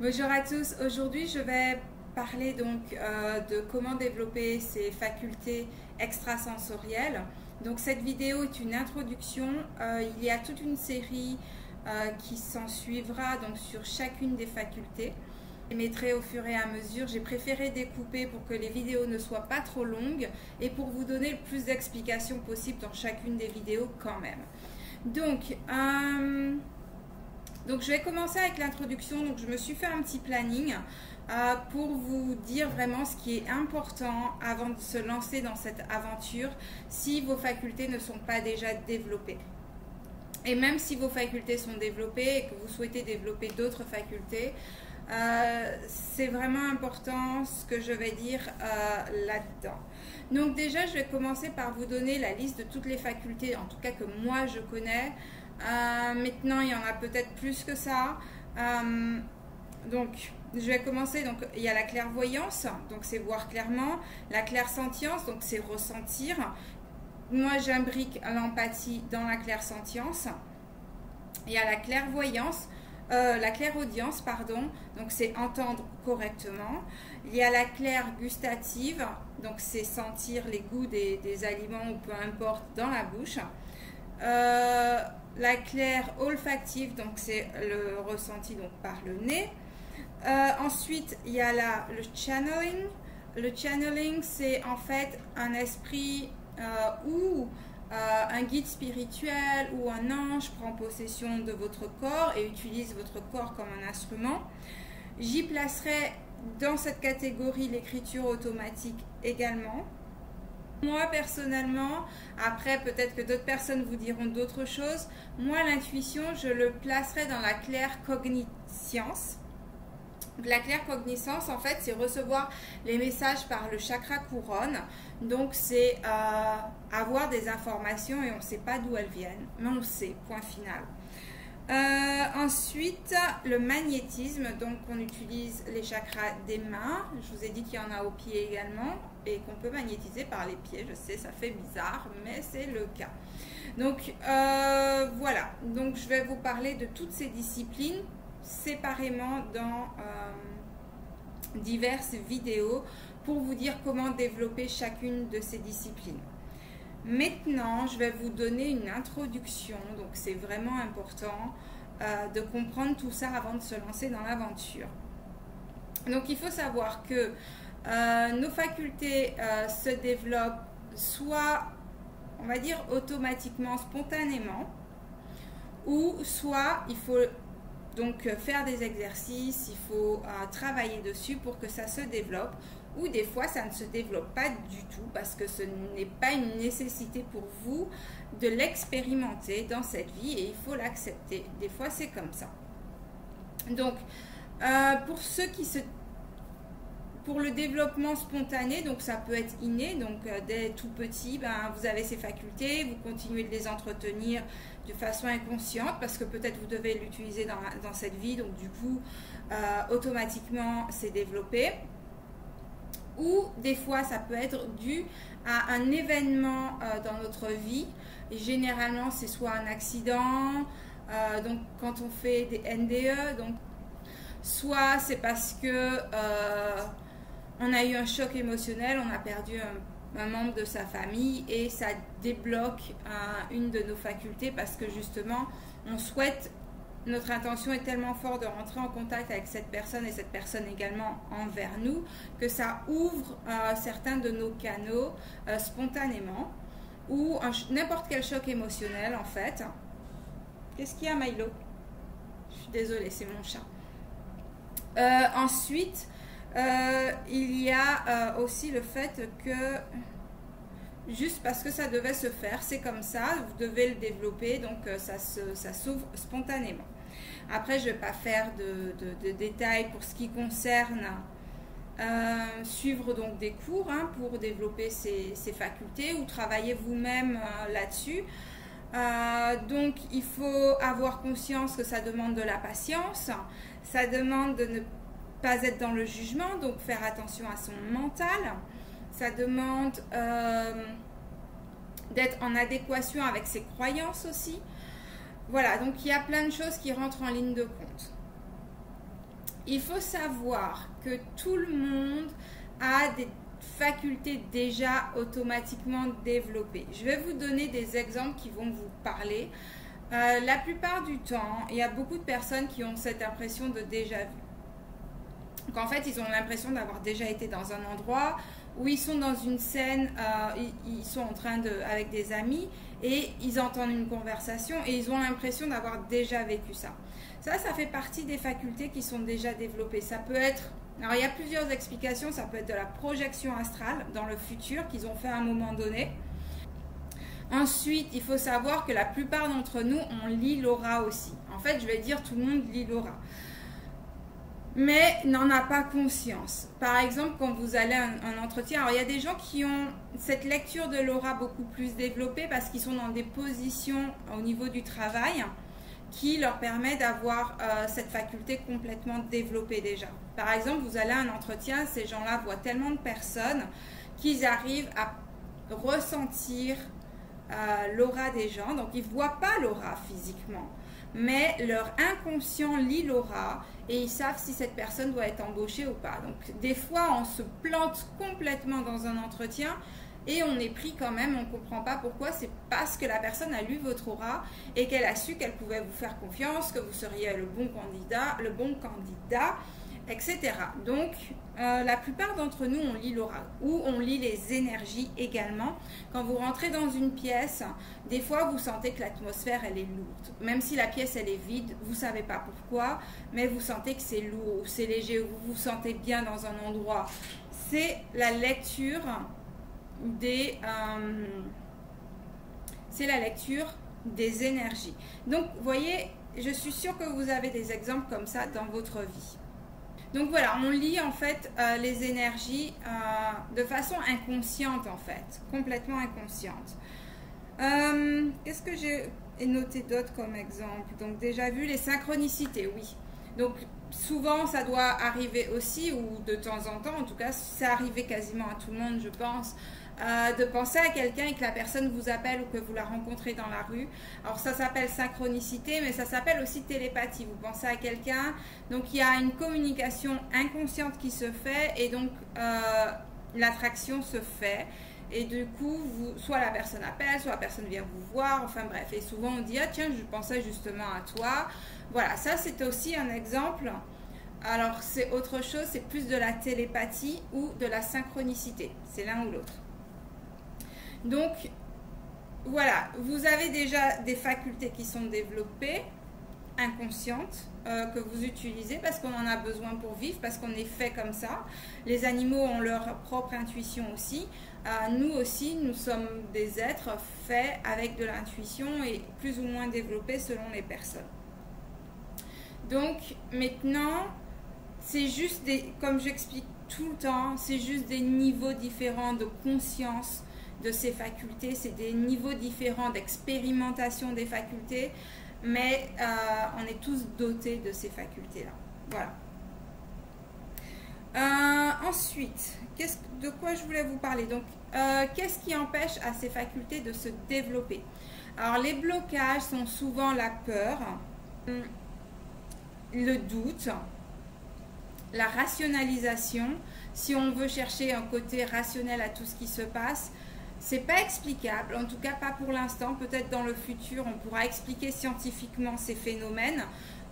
Bonjour à tous, aujourd'hui je vais parler donc de comment développer ses facultés extrasensorielles. Donc cette vidéo est une introduction, il y a toute une série qui s'en suivra donc sur chacune des facultés. Je les mettrai au fur et à mesure, j'ai préféré découper pour que les vidéos ne soient pas trop longues et pour vous donner le plus d'explications possible dans chacune des vidéos quand même. Donc je vais commencer avec l'introduction. Donc je me suis fait un petit planning pour vous dire vraiment ce qui est important avant de se lancer dans cette aventure si vos facultés ne sont pas déjà développées. Et même si vos facultés sont développées et que vous souhaitez développer d'autres facultés, c'est vraiment important ce que je vais dire là-dedans. Donc déjà, je vais commencer par vous donner la liste de toutes les facultés, en tout cas que moi je connais. Maintenant, il y en a peut-être plus que ça. Donc, je vais commencer. Donc, il y a la clairvoyance, donc c'est voir clairement. La clairsentience, donc c'est ressentir. Moi, j'imbrique l'empathie dans la clairsentience. Il y a la clairvoyance. La clairaudience, pardon, donc c'est entendre correctement. Il y a la claire gustative, donc c'est sentir les goûts des aliments ou peu importe dans la bouche. La claire olfactive, donc c'est le ressenti donc par le nez. Ensuite, il y a le channeling. Le channeling, c'est en fait un esprit où un guide spirituel ou un ange prend possession de votre corps et utilise votre corps comme un instrument. J'y placerai dans cette catégorie l'écriture automatique également. Moi personnellement, après peut-être que d'autres personnes vous diront d'autres choses, moi l'intuition je le placerai dans la claircogniscience. La claircogniscience, en fait, c'est recevoir les messages par le chakra couronne. Donc, c'est avoir des informations et on ne sait pas d'où elles viennent, mais on sait, point final. Ensuite, le magnétisme. Donc, on utilise les chakras des mains. Je vous ai dit qu'il y en a aux pieds également et qu'on peut magnétiser par les pieds. Je sais, ça fait bizarre, mais c'est le cas. Donc, voilà. Donc, je vais vous parler de toutes ces disciplines séparément dans diverses vidéos pour vous dire comment développer chacune de ces disciplines. Maintenant, je vais vous donner une introduction, donc c'est vraiment important de comprendre tout ça avant de se lancer dans l'aventure. Donc il faut savoir que nos facultés se développent soit, on va dire, automatiquement, spontanément, ou soit il faut donc faire des exercices, il faut travailler dessus pour que ça se développe, ou des fois ça ne se développe pas du tout parce que ce n'est pas une nécessité pour vous de l'expérimenter dans cette vie et il faut l'accepter. Des fois c'est comme ça. Donc pour le développement spontané, donc ça peut être inné, donc dès tout petit, vous avez ces facultés, vous continuez de les entretenir de façon inconsciente parce que peut-être vous devez l'utiliser dans cette vie, donc du coup, automatiquement, c'est développé. Ou des fois, ça peut être dû à un événement dans notre vie. Et généralement, c'est soit un accident, donc quand on fait des NDE, donc soit c'est parce que on a eu un choc émotionnel, on a perdu un membre de sa famille et ça débloque une de nos facultés parce que justement on souhaite, notre intention est tellement forte de rentrer en contact avec cette personne et cette personne également envers nous que ça ouvre certains de nos canaux spontanément ou n'importe quel choc émotionnel en fait. Qu'est-ce qu'il y a, Milo? Je suis désolée, c'est mon chat. Ensuite, il y a aussi le fait que juste parce que ça devait se faire, c'est comme ça, vous devez le développer, donc ça s'ouvre spontanément. Après, je ne vais pas faire de détails pour ce qui concerne suivre donc des cours pour développer ces facultés ou travailler vous-même là-dessus. Donc, il faut avoir conscience que ça demande de la patience, ça demande de ne pas être dans le jugement, donc faire attention à son mental. Ça demande d'être en adéquation avec ses croyances aussi. Voilà, donc il y a plein de choses qui rentrent en ligne de compte. il faut savoir que tout le monde a des facultés déjà automatiquement développées. Je vais vous donner des exemples qui vont vous parler. La plupart du temps, il y a beaucoup de personnes qui ont cette impression de déjà vu. Donc en fait, ils ont l'impression d'avoir déjà été dans un endroit où ils sont dans une scène, ils sont en train avec des amis et ils entendent une conversation et ils ont l'impression d'avoir déjà vécu ça. Ça fait partie des facultés qui sont déjà développées. Ça peut être, alors il y a plusieurs explications, ça peut être de la projection astrale dans le futur qu'ils ont fait à un moment donné. Ensuite, il faut savoir que la plupart d'entre nous, on lit l'aura aussi. En fait, je vais dire tout le monde lit l'aura, mais n'en a pas conscience. Par exemple, quand vous allez à un entretien, alors il y a des gens qui ont cette lecture de l'aura beaucoup plus développée parce qu'ils sont dans des positions au niveau du travail qui leur permet d'avoir cette faculté complètement développée déjà. Par exemple, vous allez à un entretien, ces gens-là voient tellement de personnes qu'ils arrivent à ressentir l'aura des gens. Donc, ils ne voient pas l'aura physiquement, mais leur inconscient lit l'aura et ils savent si cette personne doit être embauchée ou pas. Donc, des fois, on se plante complètement dans un entretien et on est pris quand même, on ne comprend pas pourquoi. C'est parce que la personne a lu votre aura et qu'elle a su qu'elle pouvait vous faire confiance, que vous seriez le bon candidat, etc. Donc, la plupart d'entre nous, on lit l'aura ou on lit les énergies également. Quand vous rentrez dans une pièce, des fois, vous sentez que l'atmosphère, elle est lourde. Même si la pièce, elle est vide, vous ne savez pas pourquoi, mais vous sentez que c'est lourd ou c'est léger, ou vous vous sentez bien dans un endroit. C'est la lecture des énergies. Donc, vous voyez, je suis sûre que vous avez des exemples comme ça dans votre vie. Donc voilà, on lit en fait les énergies de façon inconsciente en fait, complètement inconsciente. Qu'est-ce que j'ai noté d'autre comme exemple? Donc déjà vu les synchronicités, oui. Donc souvent ça doit arriver aussi, ou de temps en temps, en tout cas c'est arrivé quasiment à tout le monde je pense, de penser à quelqu'un et que la personne vous appelle ou que vous la rencontrez dans la rue. Alors ça s'appelle synchronicité, mais ça s'appelle aussi télépathie. Vous pensez à quelqu'un, donc il y a une communication inconsciente qui se fait et donc l'attraction se fait. Et du coup, soit la personne appelle, soit la personne vient vous voir, enfin bref. Et souvent on dit, ah tiens, je pensais justement à toi. Voilà, ça c'est aussi un exemple. Alors c'est autre chose, c'est plus de la télépathie ou de la synchronicité. C'est l'un ou l'autre. Donc, voilà, vous avez déjà des facultés qui sont développées, inconscientes, que vous utilisez parce qu'on en a besoin pour vivre, parce qu'on est fait comme ça. Les animaux ont leur propre intuition aussi. Nous aussi, nous sommes des êtres faits avec de l'intuition et plus ou moins développés selon les personnes. Donc, maintenant, c'est juste comme j'explique tout le temps, c'est juste des niveaux différents de conscience de ces facultés, c'est des niveaux différents d'expérimentation des facultés, mais on est tous dotés de ces facultés-là. Voilà. Ensuite, de quoi je voulais vous parler? Donc, qu'est-ce qui empêche à ces facultés de se développer? Alors, les blocages sont souvent la peur, le doute, la rationalisation. Si on veut chercher un côté rationnel à tout ce qui se passe, c'est pas explicable, en tout cas pas pour l'instant. Peut-être dans le futur, on pourra expliquer scientifiquement ces phénomènes.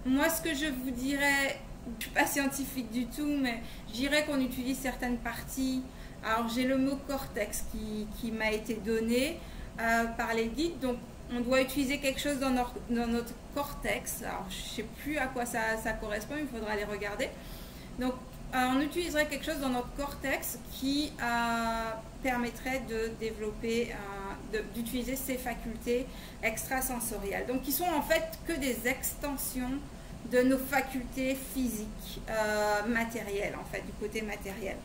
Moi, ce que je vous dirais, je ne suis pas scientifique du tout, mais je dirais qu'on utilise certaines parties. Alors, j'ai le mot cortex qui m'a été donné par les guides. Donc, on doit utiliser quelque chose dans notre cortex. Alors, je ne sais plus à quoi ça correspond, il faudra aller regarder. Donc, on utiliserait quelque chose dans notre cortex qui permettrait de développer, d'utiliser ces facultés extrasensorielles. Donc, qui sont en fait que des extensions de nos facultés physiques, matérielles, en fait, du côté matériel.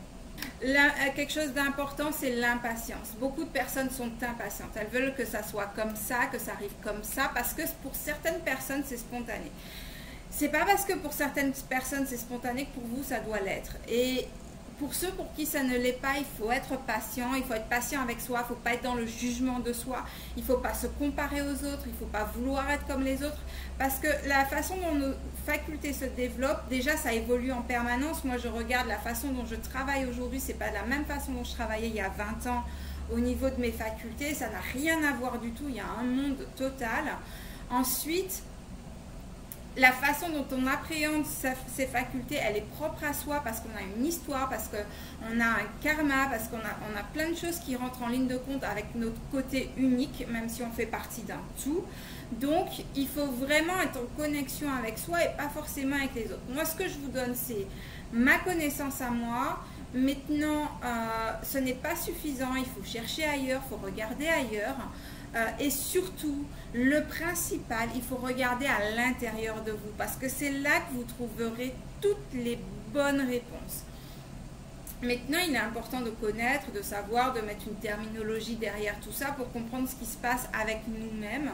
Quelque chose d'important, c'est l'impatience. Beaucoup de personnes sont impatientes. Elles veulent que ça soit comme ça, que ça arrive comme ça, parce que pour certaines personnes, c'est spontané. C'est pas parce que pour certaines personnes c'est spontané que pour vous ça doit l'être. Et pour ceux pour qui ça ne l'est pas, il faut être patient, il faut être patient avec soi, il ne faut pas être dans le jugement de soi, il ne faut pas se comparer aux autres, il ne faut pas vouloir être comme les autres, parce que la façon dont nos facultés se développent, déjà ça évolue en permanence. Moi je regarde la façon dont je travaille aujourd'hui, c'est pas de la même façon dont je travaillais il y a 20 ans au niveau de mes facultés, ça n'a rien à voir du tout, il y a un monde total. Ensuite, la façon dont on appréhende ses facultés, elle est propre à soi parce qu'on a une histoire, parce qu'on a un karma, parce qu'on a plein de choses qui rentrent en ligne de compte avec notre côté unique, même si on fait partie d'un tout. Donc, il faut vraiment être en connexion avec soi et pas forcément avec les autres. Moi, ce que je vous donne, c'est ma connaissance à moi. Maintenant, ce n'est pas suffisant, il faut chercher ailleurs, il faut regarder ailleurs. Et surtout, le principal, il faut regarder à l'intérieur de vous parce que c'est là que vous trouverez toutes les bonnes réponses. Maintenant, il est important de connaître, de savoir, de mettre une terminologie derrière tout ça pour comprendre ce qui se passe avec nous-mêmes.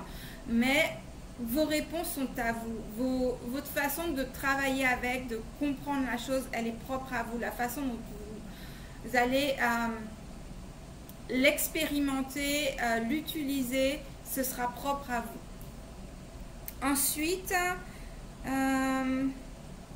Mais vos réponses sont à vous. Votre façon de travailler avec, de comprendre la chose, elle est propre à vous. La façon dont vous allez l'expérimenter, l'utiliser, ce sera propre à vous. Ensuite,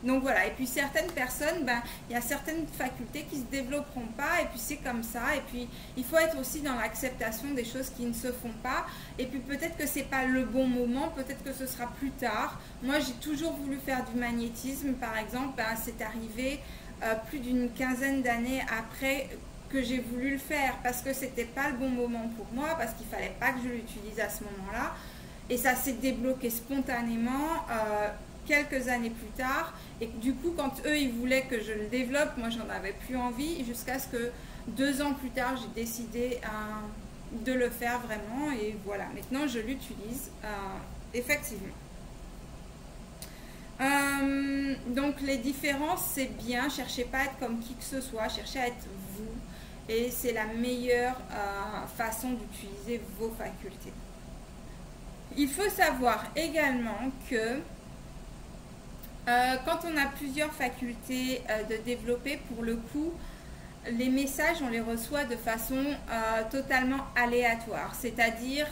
donc voilà, et puis certaines personnes, il y a certaines facultés qui ne se développeront pas, et puis c'est comme ça, et puis il faut être aussi dans l'acceptation des choses qui ne se font pas, et puis peut-être que c'est pas le bon moment, peut-être que ce sera plus tard. Moi j'ai toujours voulu faire du magnétisme par exemple, c'est arrivé plus d'une quinzaine d'années après que j'ai voulu le faire parce que c'était pas le bon moment pour moi, parce qu'il fallait pas que je l'utilise à ce moment-là, et ça s'est débloqué spontanément quelques années plus tard, et du coup quand eux ils voulaient que je le développe, moi j'en avais plus envie, jusqu'à ce que 2 ans plus tard j'ai décidé de le faire vraiment, et voilà, maintenant je l'utilise effectivement. Donc les différences, c'est bien, cherchez pas à être comme qui que ce soit, cherchez à être vous, et c'est la meilleure façon d'utiliser vos facultés. Il faut savoir également que quand on a plusieurs facultés de développer, pour le coup, les messages, on les reçoit de façon totalement aléatoire. C'est-à-dire,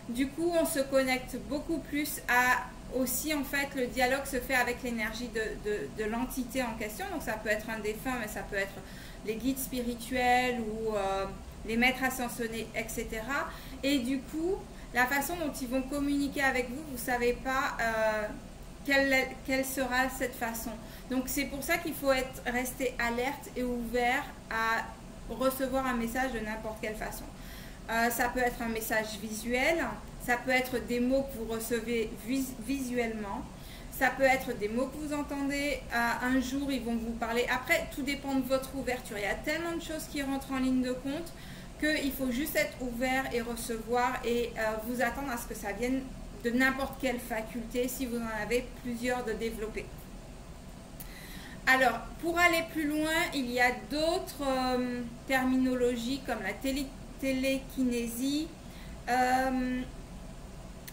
du coup, on se connecte beaucoup plus à... Aussi, en fait, le dialogue se fait avec l'énergie de l'entité en question. Donc, ça peut être un défunt, mais ça peut être les guides spirituels ou les maîtres ascensionnés, etc. Et du coup, la façon dont ils vont communiquer avec vous, vous ne savez pas quelle sera cette façon. Donc, c'est pour ça qu'il faut rester alerte et ouvert à recevoir un message de n'importe quelle façon. Ça peut être un message visuel, ça peut être des mots que vous recevez visuellement, ça peut être des mots que vous entendez, un jour ils vont vous parler. Après, tout dépend de votre ouverture. Il y a tellement de choses qui rentrent en ligne de compte qu'il faut juste être ouvert et recevoir et vous attendre à ce que ça vienne de n'importe quelle faculté si vous en avez plusieurs de développer. Alors, pour aller plus loin, il y a d'autres terminologies comme la télékinésie,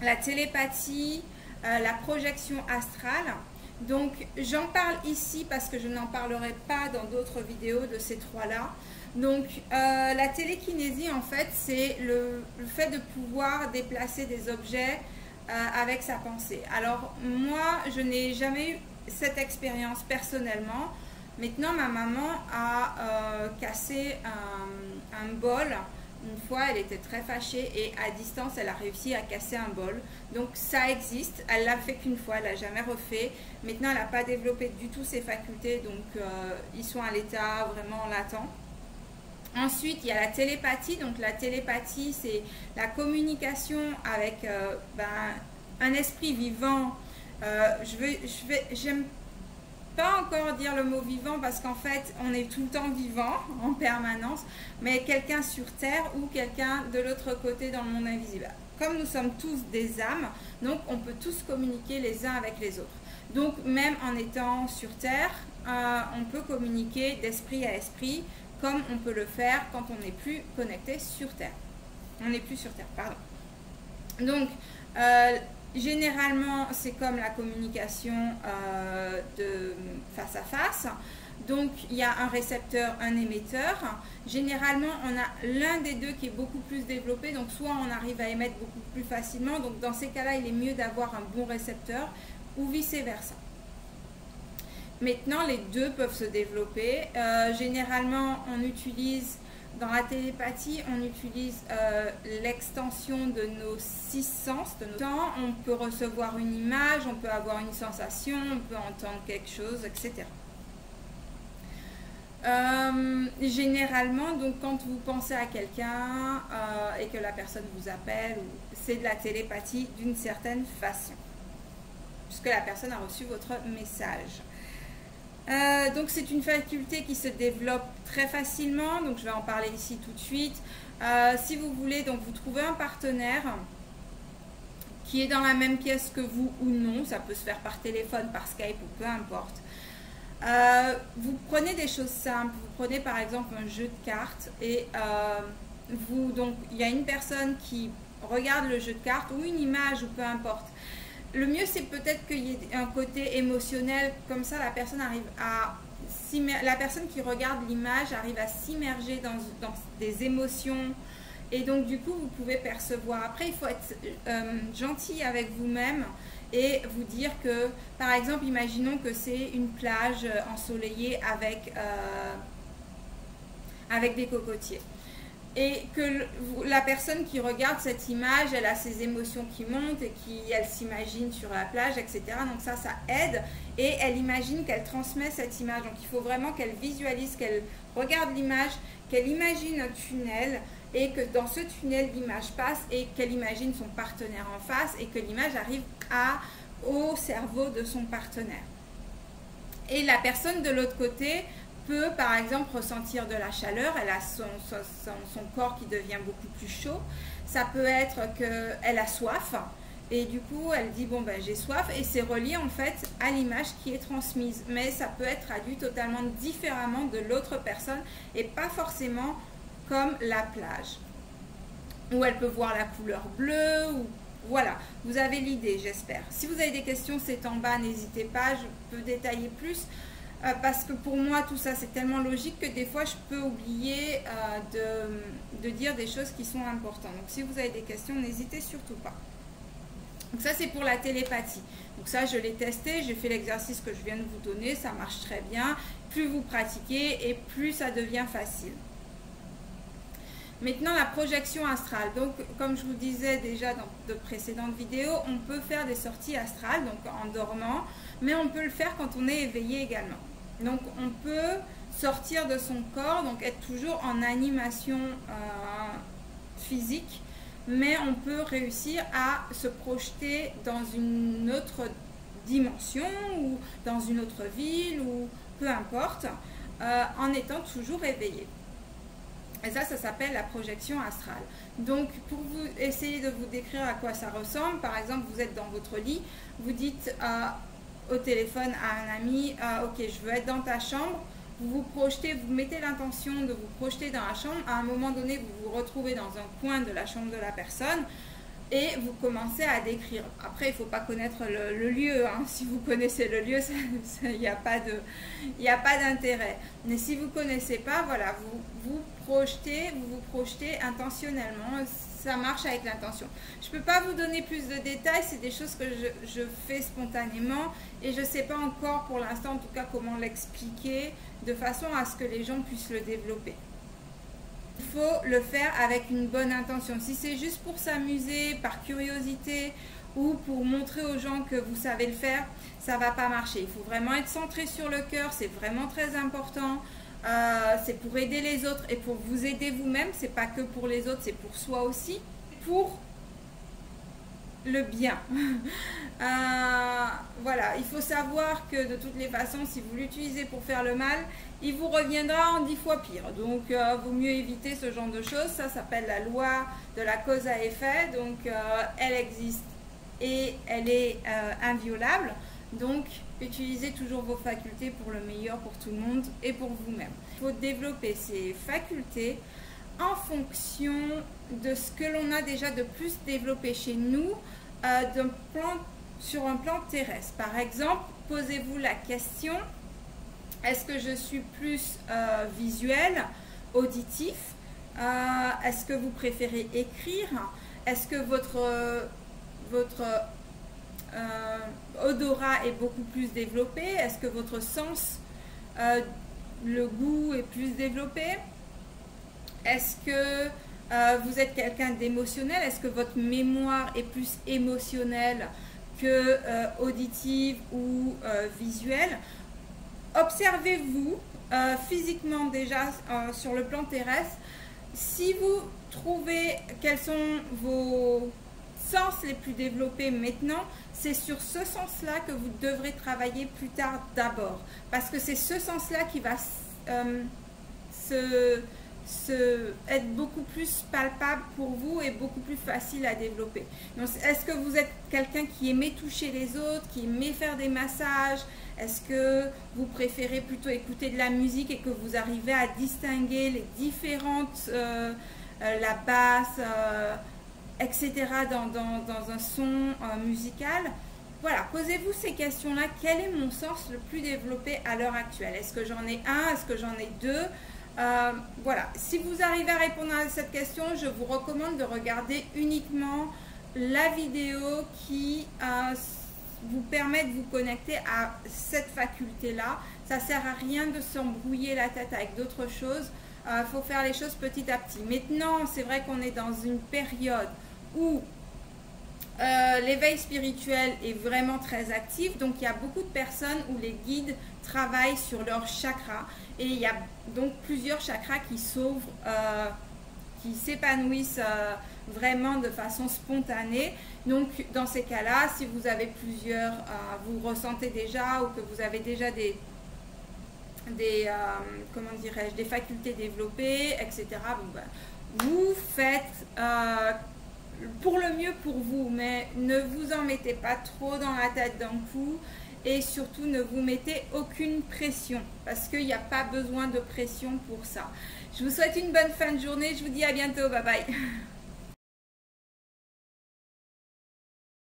la télépathie, la projection astrale. Donc j'en parle ici parce que je n'en parlerai pas dans d'autres vidéos de ces trois-là. Donc la télékinésie, en fait, c'est le fait de pouvoir déplacer des objets avec sa pensée. Alors moi, je n'ai jamais eu cette expérience personnellement. Maintenant, ma maman a cassé un bol. Une fois, elle était très fâchée et à distance, elle a réussi à casser un bol. Donc ça existe. Elle l'a fait qu'une fois, elle l'a jamais refait. Maintenant, elle n'a pas développé du tout ses facultés, donc ils sont à l'état vraiment latent. Ensuite, il y a la télépathie. Donc la télépathie, c'est la communication avec un esprit vivant. J'aime pas encore dire le mot vivant parce qu'en fait on est tout le temps vivant en permanence, mais quelqu'un sur terre ou quelqu'un de l'autre côté dans le monde invisible. Comme nous sommes tous des âmes, donc on peut tous communiquer les uns avec les autres. Donc même en étant sur terre, on peut communiquer d'esprit à esprit comme on peut le faire quand on n'est plus connecté sur terre. On n'est plus sur terre, pardon. Donc généralement, c'est comme la communication face à face. Donc il y a un récepteur, un émetteur. Généralement on a l'un des deux qui est beaucoup plus développé, donc soit on arrive à émettre beaucoup plus facilement, donc dans ces cas-là il est mieux d'avoir un bon récepteur, ou vice versa. Maintenant les deux peuvent se développer. Généralement on utilise, dans la télépathie, on utilise l'extension de nos 6 sens, de nos sens. On peut recevoir une image, on peut avoir une sensation, on peut entendre quelque chose, etc. Généralement, donc quand vous pensez à quelqu'un et que la personne vous appelle, c'est de la télépathie d'une certaine façon, puisque la personne a reçu votre message. Donc c'est une faculté qui se développe très facilement, donc je vais en parler ici tout de suite. Si vous voulez, donc vous trouvez un partenaire qui est dans la même pièce que vous ou non, ça peut se faire par téléphone, par Skype ou peu importe. Vous prenez des choses simples, vous prenez par exemple un jeu de cartes et donc il y a une personne qui regarde le jeu de cartes ou une image ou peu importe. Le mieux c'est peut-être qu'il y ait un côté émotionnel, comme ça la personne qui regarde l'image arrive à s'immerger dans des émotions et donc du coup vous pouvez percevoir. Après il faut être gentil avec vous-même et vous dire que, par exemple, imaginons que c'est une plage ensoleillée avec des cocotiers. Et que la personne qui regarde cette image, elle a ses émotions qui montent et elle s'imagine sur la plage, etc. Donc ça aide et elle imagine qu'elle transmet cette image. Donc il faut vraiment qu'elle visualise, qu'elle regarde l'image, qu'elle imagine un tunnel et que dans ce tunnel l'image passe et qu'elle imagine son partenaire en face et que l'image arrive au cerveau de son partenaire. Et la personne de l'autre côté peut par exemple ressentir de la chaleur, elle a son corps qui devient beaucoup plus chaud. Ça peut être qu'elle a soif et du coup elle dit bon ben j'ai soif et c'est relié en fait à l'image qui est transmise. Mais ça peut être traduit totalement différemment de l'autre personne et pas forcément comme la plage, où elle peut voir la couleur bleue, ou voilà, vous avez l'idée, j'espère. Si vous avez des questions, c'est en bas, n'hésitez pas, je peux détailler plus, parce que pour moi, tout ça, c'est tellement logique que des fois, je peux oublier de dire des choses qui sont importantes. Donc, si vous avez des questions, n'hésitez surtout pas. Donc, ça, c'est pour la télépathie. Donc, ça, je l'ai testé, j'ai fait l'exercice que je viens de vous donner, ça marche très bien. Plus vous pratiquez et plus ça devient facile. Maintenant, la projection astrale. Donc, comme je vous disais déjà dans de précédentes vidéos, on peut faire des sorties astrales, donc en dormant, mais on peut le faire quand on est éveillé également. Donc, on peut sortir de son corps, donc être toujours en animation physique, mais on peut réussir à se projeter dans une autre dimension ou dans une autre ville ou peu importe, en étant toujours éveillé. Et ça s'appelle la projection astrale. Donc, pour vous essayer de vous décrire à quoi ça ressemble, par exemple, vous êtes dans votre lit, vous dites au téléphone à un ami, ok, je veux être dans ta chambre, vous vous projetez, vous mettez l'intention de vous projeter dans la chambre, à un moment donné, vous vous retrouvez dans un coin de la chambre de la personne, et vous commencez à décrire. Après, il ne faut pas connaître le lieu, hein. Si vous connaissez le lieu, il n'y a pas d'intérêt. Mais si vous ne connaissez pas, voilà, vous vous projetez intentionnellement. Ça marche avec l'intention. Je ne peux pas vous donner plus de détails, c'est des choses que je fais spontanément et je ne sais pas encore pour l'instant, en tout cas, comment l'expliquer de façon à ce que les gens puissent le développer. Il faut le faire avec une bonne intention. Si c'est juste pour s'amuser, par curiosité ou pour montrer aux gens que vous savez le faire, ça ne va pas marcher. Il faut vraiment être centré sur le cœur, c'est vraiment très important. C'est pour aider les autres et pour vous aider vous-même. C'est pas que pour les autres, c'est pour soi aussi. Pour le bien. Voilà, il faut savoir que de toutes les façons, si vous l'utilisez pour faire le mal, il vous reviendra en 10 fois pire. Donc, vaut mieux éviter ce genre de choses. Ça s'appelle la loi de la cause à effet. Donc, elle existe et elle est inviolable. Donc, utilisez toujours vos facultés pour le meilleur pour tout le monde et pour vous-même. Il faut développer ces facultés en fonction de ce que l'on a déjà de plus développé chez nous sur un plan terrestre. Par exemple, posez-vous la question, Est-ce que je suis plus visuel, auditif? Est-ce que vous préférez écrire? Est-ce que votre odorat est beaucoup plus développé? Est-ce que votre sens, le goût est plus développé? Est-ce que vous êtes quelqu'un d'émotionnel? Est-ce que votre mémoire est plus émotionnelle que auditive ou visuelle? Observez-vous physiquement déjà sur le plan terrestre. Si vous trouvez quels sont vos sens les plus développés maintenant, c'est sur ce sens-là que vous devrez travailler plus tard d'abord. Parce que c'est ce sens-là qui va être beaucoup plus palpable pour vous et beaucoup plus facile à développer. Donc, est-ce que vous êtes quelqu'un qui aimait toucher les autres, qui aimait faire des massages? Est-ce que vous préférez plutôt écouter de la musique et que vous arrivez à distinguer les différentes, la basse, etc. dans un son musical? Voilà, posez-vous ces questions-là. Quel est mon sens le plus développé à l'heure actuelle? Est-ce que j'en ai un? Est-ce que j'en ai deux? Voilà, si vous arrivez à répondre à cette question, je vous recommande de regarder uniquement la vidéo qui vous permet de vous connecter à cette faculté-là. Ça ne sert à rien de s'embrouiller la tête avec d'autres choses. Il faut faire les choses petit à petit. Maintenant, c'est vrai qu'on est dans une période où l'éveil spirituel est vraiment très actif. Donc, il y a beaucoup de personnes où les guides travaillent sur leurs chakras. Et il y a donc plusieurs chakras qui s'ouvrent, qui s'épanouissent vraiment de façon spontanée. Donc, dans ces cas-là, si vous avez plusieurs, vous ressentez déjà ou que vous avez déjà comment dirais-je, des facultés développées, etc. Bon, ben, vous faites pour le mieux pour vous, mais ne vous en mettez pas trop dans la tête d'un coup. Et surtout, ne vous mettez aucune pression parce qu'il n'y a pas besoin de pression pour ça. Je vous souhaite une bonne fin de journée. Je vous dis à bientôt. Bye bye.